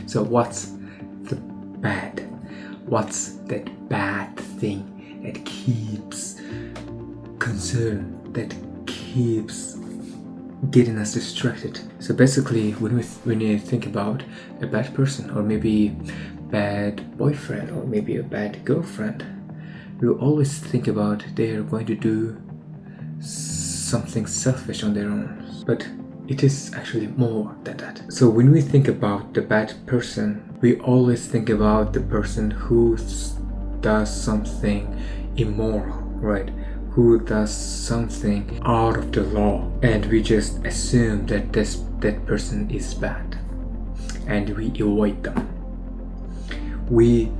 So what's the bad? What's that bad thing that keeps concern, that keeps getting us distracted? So basically, when you think about a bad person, or maybe bad boyfriend, or maybe a bad girlfriend, we always think about they are going to do something selfish on their own. But it is actually more than that. So when we think about the bad person, we always think about the person who does something immoral, right? Who does something out of the law, and we just assume that that person is bad, and we avoid them. We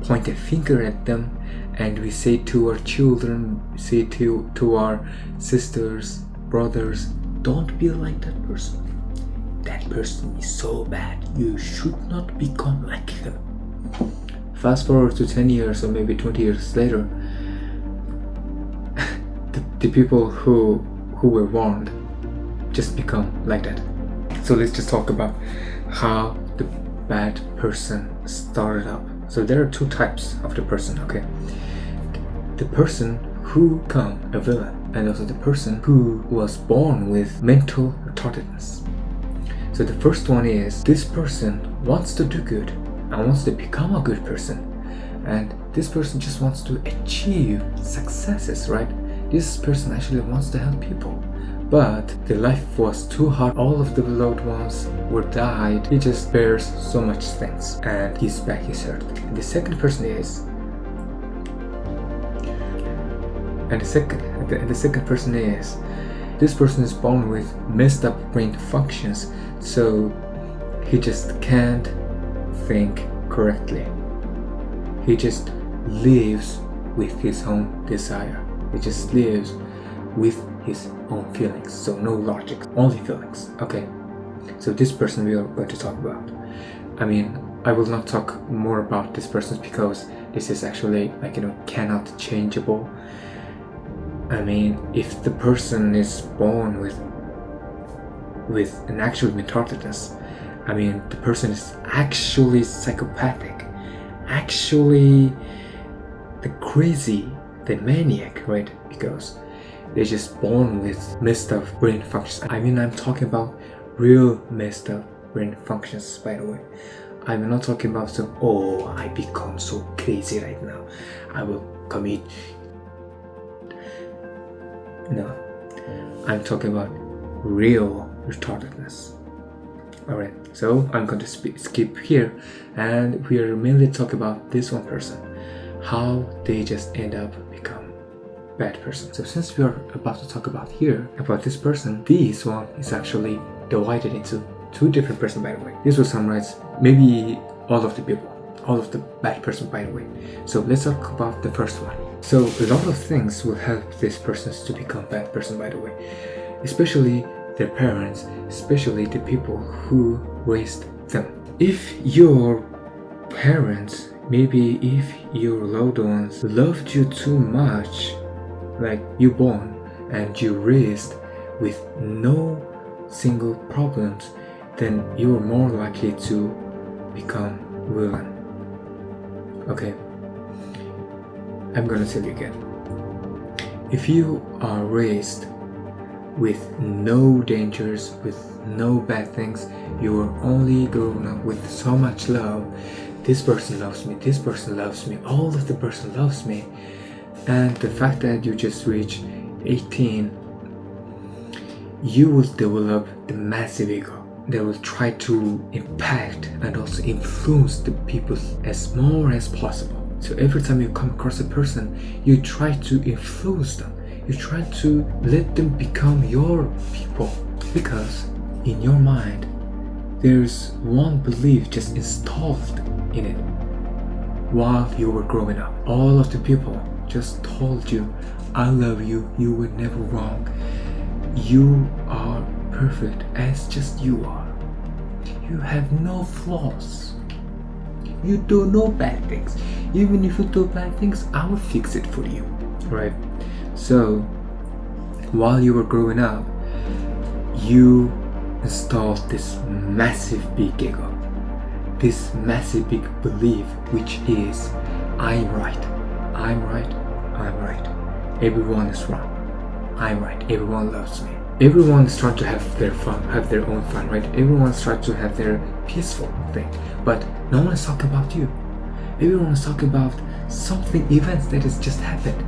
point a finger at them, and we say to our children, say to our sisters, brothers, don't be like that person. That person is so bad. You should not become like him. Fast forward to 10 years or maybe 20 years later, the people who were warned just become like that. So let's just talk about how the bad person started up. So there are two types of the person, okay? The person who become a villain, and also the person who was born with mental retardedness. So the first one is, this person wants to do good and wants to become a good person, and this person just wants to achieve successes, right? This person actually wants to help people, but the life was too hard. All of the loved ones were died. He just bears so much things, and his back is hurt. And the second person is, the second person is, this person is born with messed up brain functions, so he just can't think correctly. He just lives with his own desire. He just lives with his own feelings. So no logic, only feelings. Okay, so this person we are going to talk about. I mean, I will not talk more about this person because this is actually cannot changeable. I mean, if the person is born with an actual retardedness, I mean, the person is actually psychopathic, actually the crazy, the maniac, right? Because they're just born with messed up brain functions. I mean, I'm talking about real messed up brain functions, by the way. I'm not talking about some, I become so crazy right now, I will commit. No, I'm talking about real retardedness. Alright, so I'm going to skip here, and we are mainly talking about this one person, how they just end up become bad person. So since we are about to talk about here about this person, this one is actually divided into two different persons, by the way. This will summarize maybe all of the people, all of the bad person, by the way. So let's talk about the first one. So a lot of things will help these persons to become bad person, by the way, especially their parents, especially the people who raised them. If your parents, maybe if your loved ones loved you too much, like you born and you raised with no single problems, then you're more likely to become villain. Okay, I'm gonna tell you again. If you are raised with no dangers, with no bad things, you are only grown up with so much love. This person loves me, this person loves me, all of the person loves me. And the fact that you just reached 18, you will develop the massive ego that will try to impact and also influence the people as more as possible. So every time you come across a person, you try to influence them. You try to let them become your people, because in your mind there's one belief just installed in it while you were growing up. All of the people just told you, I love you, you were never wrong, you are perfect as just you are, you have no flaws, you do no bad things. Even if you do bad things, I will fix it for you, right? So while you were growing up, you installed this massive big ego, this massive big belief, which is I'm right, I'm right, I'm right, everyone is wrong, I'm right, everyone loves me. Everyone is trying to have their fun, have their own fun, right? Everyone's trying to have their peaceful thing, but no one is talking about you. Everyone is talking about something, events that has just happened.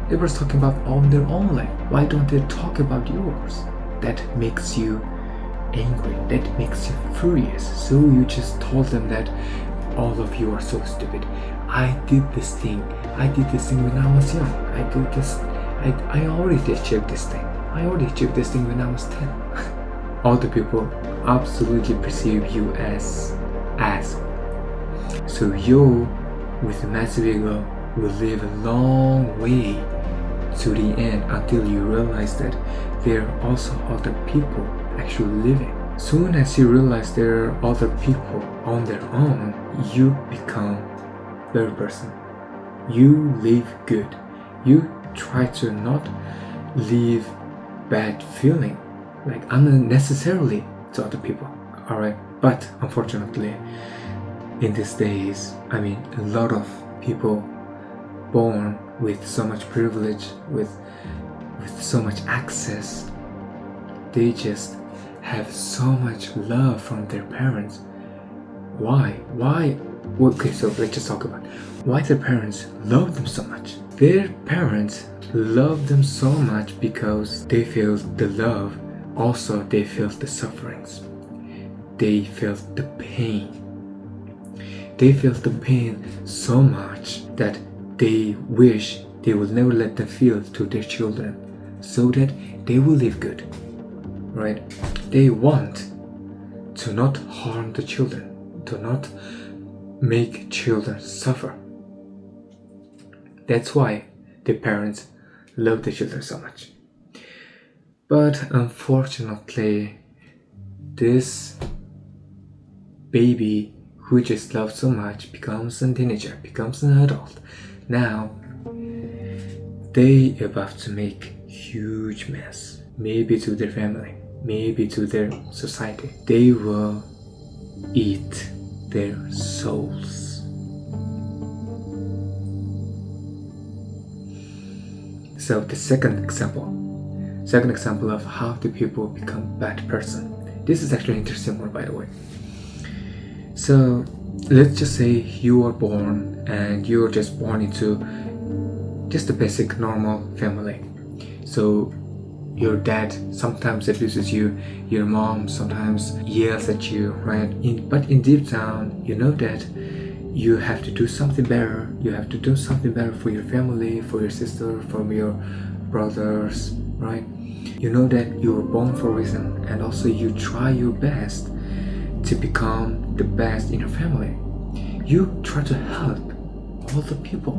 Everyone's talking about on their own life. Why don't they talk about yours? That makes you angry, that makes you furious. So you just told them that all of you are so stupid. I did this thing when I was young. I did this, I already achieved this thing. I already achieved this thing when I was 10. Other people absolutely perceive you as asshole. So you, with a massive ego, will live a long way to the end until you realize that there are also other people actually living. Soon as you realize there are other people on their own, you become a better person. You live good. You try to not live bad feeling, like unnecessarily, to other people. Alright, but unfortunately, in these days, a lot of people born with so much privilege, with so much access, they just have so much love from their parents. Why? Okay, so let's just talk about why their parents love them so much. Their parents love them so much because they feel the love, also they feel the sufferings, they feel the pain. They feel the pain so much that they wish they will never let them feel to their children, so that they will live good, right? They want to not harm the children, to not make children suffer. That's why the parents love the children so much. But unfortunately, this baby who just loved so much becomes a teenager, becomes an adult. Now, they about to make huge mess. Maybe to their family, maybe to their society. They will eat their souls. So the second example of how do people become bad person. This is actually an interesting one, by the way. So let's just say you are born and you're just born into just a basic normal family. So your dad sometimes abuses you, your mom sometimes yells at you, right? But in deep down, you know that you have to do something better. You have to do something better for your family, for your sister, for your brothers, right? You know that you were born for a reason, and also you try your best to become the best in your family. You try to help all the people.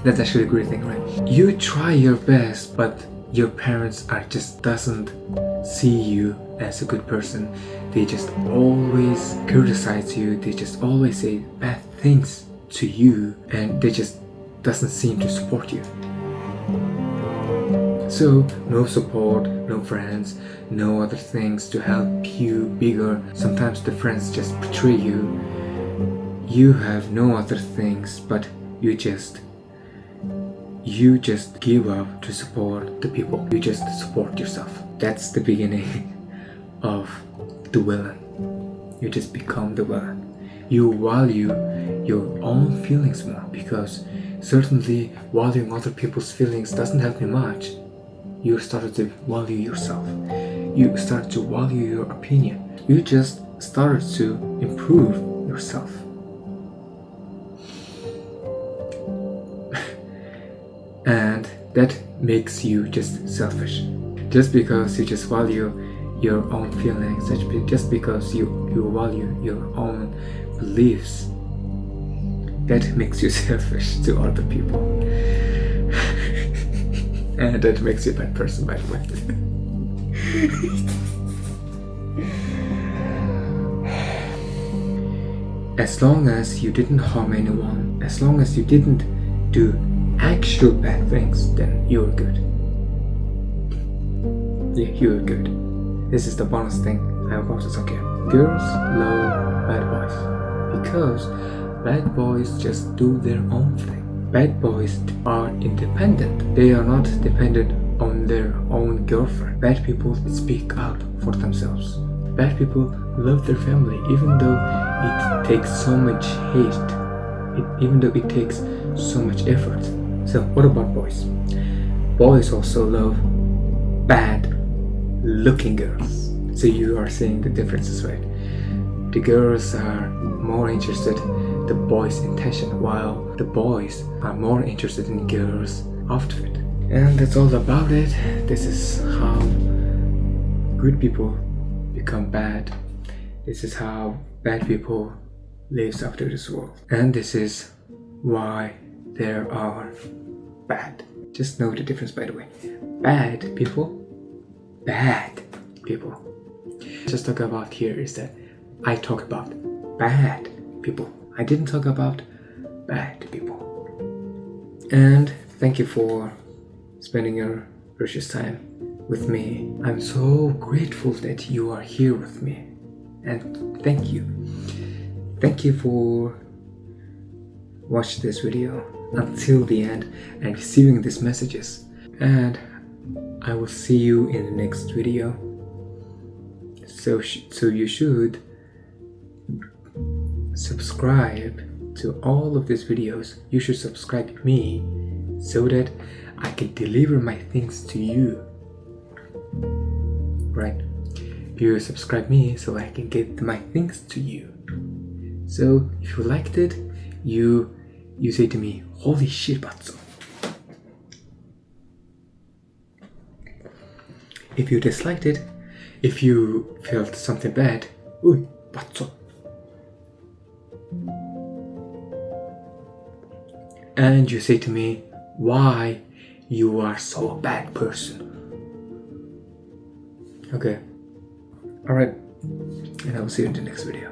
That's actually a great thing, right? You try your best, but your parents doesn't see you as a good person. They just always criticize you. They just always say bad things to you, and they just doesn't seem to support you. So no support, no friends, no other things to help you bigger. Sometimes the friends just betray you. You have no other things, but you just give up to support the people. You just support yourself. That's the beginning of the villain. You just become the villain. You value your own feelings more, because certainly valuing other people's feelings doesn't help you much. You started to value yourself. You start to value your opinion. You just started to improve yourself. And that makes you just selfish. Just because you just value your own feelings, just because you value your own beliefs, that makes you selfish to other people. And that makes you a bad person, by the way. As long as you didn't harm anyone, as long as you didn't do actual bad things, then you're good. Yeah, you are good. This is the bonus thing I'm about to talk here. Girls love bad boys because bad boys just do their own thing. Bad boys are independent. They are not dependent on their own girlfriend. Bad people speak out for themselves. Bad people love their family even though it takes so much hate. Even though it takes so much effort. So what about boys? Boys also love bad looking girls. So you are seeing the differences, right? The girls are more interested in the boy's intention, while the boys are more interested in girls' outfit. And that's all about it. This is how good people become bad. This is how bad people lives after this world. And this is why there are bad. Just know the difference, by the way. Bad people. Just talk about here is that I talk about bad people. I didn't talk about bad people. And thank you for spending your precious time with me. I'm so grateful that you are here with me. And thank you. Thank you for watching this video until the end and receiving these messages. And I will see you in the next video. So you should subscribe to all of these videos. You should subscribe me so that I can deliver my things to you. Right? You subscribe me so I can get my things to you. So if you liked it, you say to me, holy shit, Batso. If you disliked it, if you felt something bad, uy, Batso. And you say to me, why you are so a bad person. Okay. Alright. And I will see you in the next video.